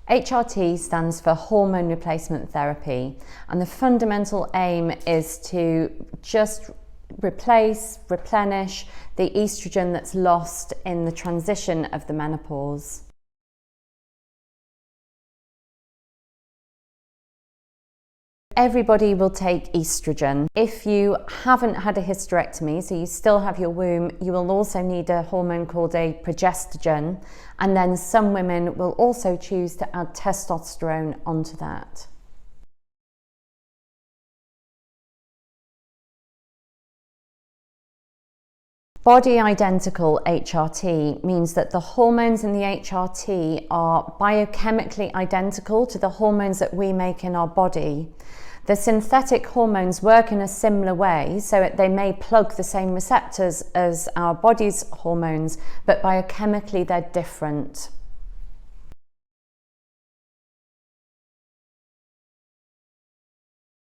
HRT stands for hormone replacement therapy, and the fundamental aim is to just replenish the estrogen that's lost in the transition of the menopause. Everybody will take estrogen. If you haven't had a hysterectomy, so you still have your womb, you will also need a hormone called a progestogen, and then some women will also choose to add testosterone onto that. Body identical HRT means that the hormones in the HRT are biochemically identical to the hormones that we make in our body. The synthetic hormones work in a similar way, so they may plug the same receptors as our body's hormones, but biochemically they're different.